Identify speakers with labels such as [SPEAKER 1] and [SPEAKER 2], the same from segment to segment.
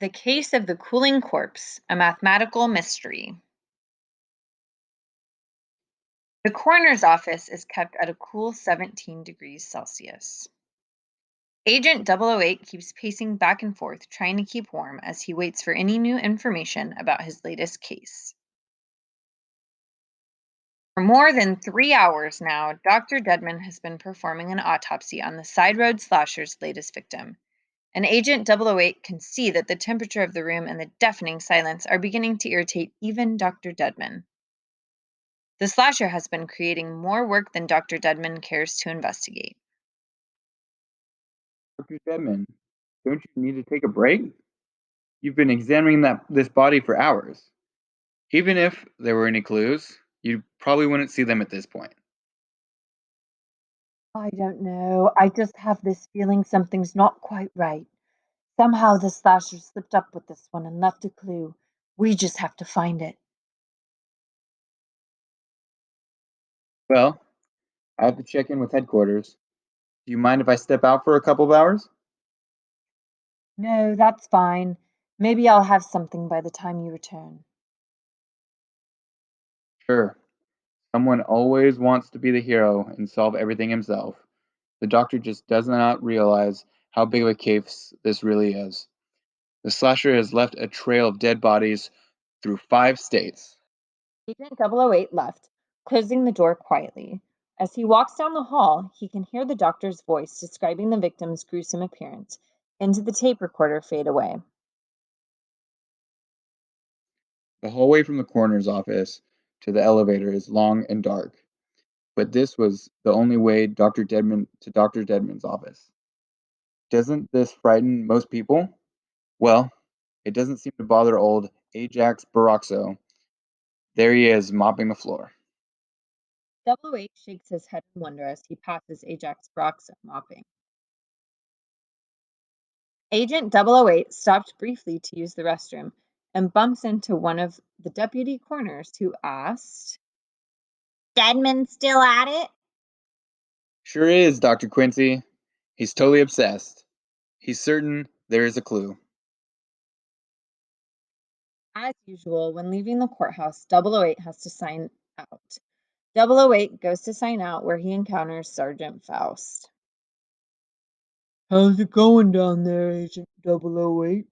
[SPEAKER 1] The Case of the Cooling Corpse, a Mathematical Mystery. The coroner's office is kept at a cool 17 degrees Celsius. Agent 008 keeps pacing back and forth, trying to keep warm as he waits for any new information about his latest case. For more than 3 hours now, Dr. Dedman has been performing an autopsy on the side road slasher's latest victim. And Agent 008 can see that the temperature of the room and the deafening silence are beginning to irritate even Dr. Dedman. The slasher has been creating more work than Dr. Dedman cares to investigate.
[SPEAKER 2] Dr. Dedman, don't you need to take a break? You've been examining this body for hours. Even if there were any clues, you probably wouldn't see them at this point.
[SPEAKER 1] I don't know. I just have this feeling something's not quite right. Somehow the slasher slipped up with this one and left a clue. We just have to find it.
[SPEAKER 2] Well, I have to check in with headquarters. Do you mind if I step out for a couple of hours?
[SPEAKER 1] No, that's fine. Maybe I'll have something by the time you return.
[SPEAKER 2] Sure. Someone always wants to be the hero and solve everything himself. The doctor just does not realize how big of a case this really is. The slasher has left a trail of dead bodies through 5 states.
[SPEAKER 1] Agent 008 left, closing the door quietly. As he walks down the hall, he can hear the doctor's voice describing the victim's gruesome appearance, into the tape recorder fade away.
[SPEAKER 2] The hallway from the coroner's office to the elevator is long and dark, but this was the only way Dr. Dedman's office. Doesn't this frighten most people? Well, it doesn't seem to bother old Ajax Baroxo. There he is, mopping the floor.
[SPEAKER 1] 008 shakes his head in wonder as he passes Ajax Brox mopping. Agent 008 stopped briefly to use the restroom and bumps into one of the deputy coroners who asked, Dedman still at it?
[SPEAKER 2] Sure is, Dr. Quincy. He's totally obsessed. He's certain there is a clue.
[SPEAKER 1] As usual, when leaving the courthouse, 008 has to sign out. 008 goes to sign out where he encounters Sergeant Faust. How's it going down there, Agent 008?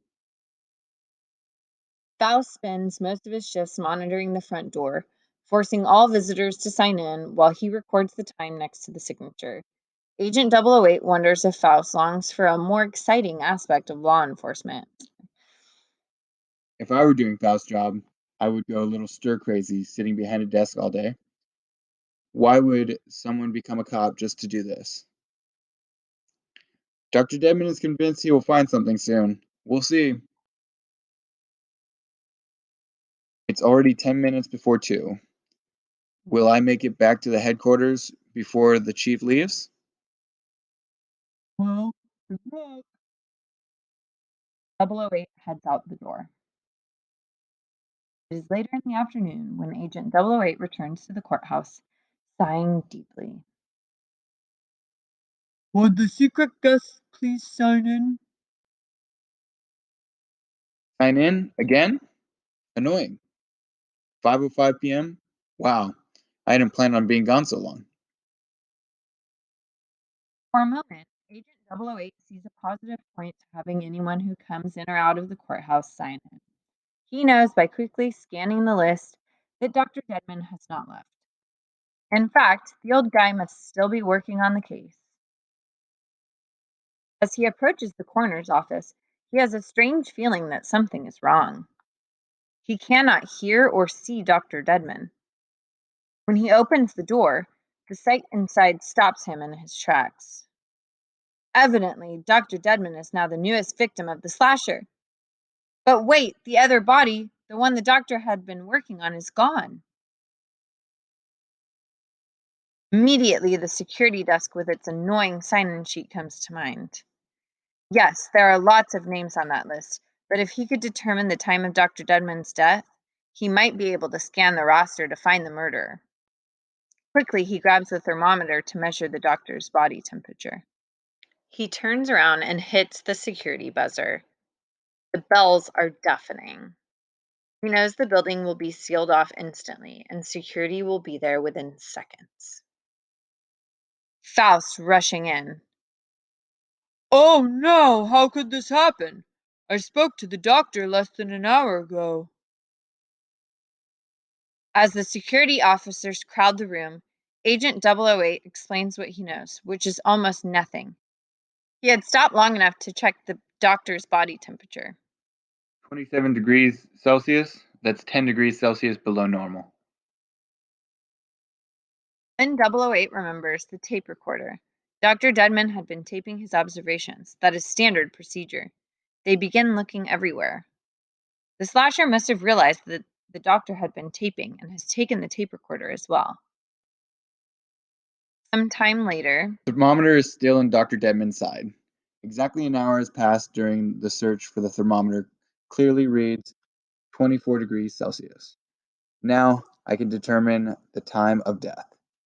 [SPEAKER 1] Faust spends most of his shifts monitoring the front door, forcing all visitors to sign in while he records the time next to the signature. Agent 008 wonders if Faust longs for a more exciting aspect of law enforcement.
[SPEAKER 2] If I were doing Faust's job, I would go a little stir crazy sitting behind a desk all day. Why would someone become a cop just to do this? Dr. Dedman is convinced he will find something soon. We'll see. It's already 10 minutes before 2. Will I make it back to the headquarters before the chief leaves?
[SPEAKER 1] Well, good luck. 008 heads out the door. It is later in the afternoon when Agent 008 returns to the courthouse, sighing deeply. Would the secret guest please sign in?
[SPEAKER 2] Sign in again? Annoying. 5:05 p.m.? Wow, I hadn't planned on being gone so long.
[SPEAKER 1] For a moment, Agent 008 sees a positive point to having anyone who comes in or out of the courthouse sign in. He knows by quickly scanning the list that Dr. Dedman has not left. In fact, the old guy must still be working on the case. As he approaches the coroner's office, he has a strange feeling that something is wrong. He cannot hear or see Dr. Dedman. When he opens the door, the sight inside stops him in his tracks. Evidently, Dr. Dedman is now the newest victim of the slasher. But wait, the other body, the one the doctor had been working on, is gone. Immediately, the security desk with its annoying sign-in sheet comes to mind. Yes, there are lots of names on that list, but if he could determine the time of Dr. Dedman's death, he might be able to scan the roster to find the murderer. Quickly, he grabs the thermometer to measure the doctor's body temperature. He turns around and hits the security buzzer. The bells are deafening. He knows the building will be sealed off instantly and security will be there within seconds. Faust rushing in. Oh no, how could this happen? I spoke to the doctor less than an hour ago. As the security officers crowd the room, Agent 008 explains what he knows, which is almost nothing. He had stopped long enough to check the doctor's body temperature.
[SPEAKER 2] 27 degrees Celsius. That's 10 degrees Celsius below normal.
[SPEAKER 1] Then 008 remembers the tape recorder. Dr. Dedman had been taping his observations. That is standard procedure. They begin looking everywhere. The slasher must have realized that the doctor had been taping and has taken the tape recorder as well. Some time later,
[SPEAKER 2] The thermometer is still in Dr. Dedman's side. Exactly an hour has passed during the search for the thermometer. Clearly reads 24 degrees Celsius. Now I can determine the time of death.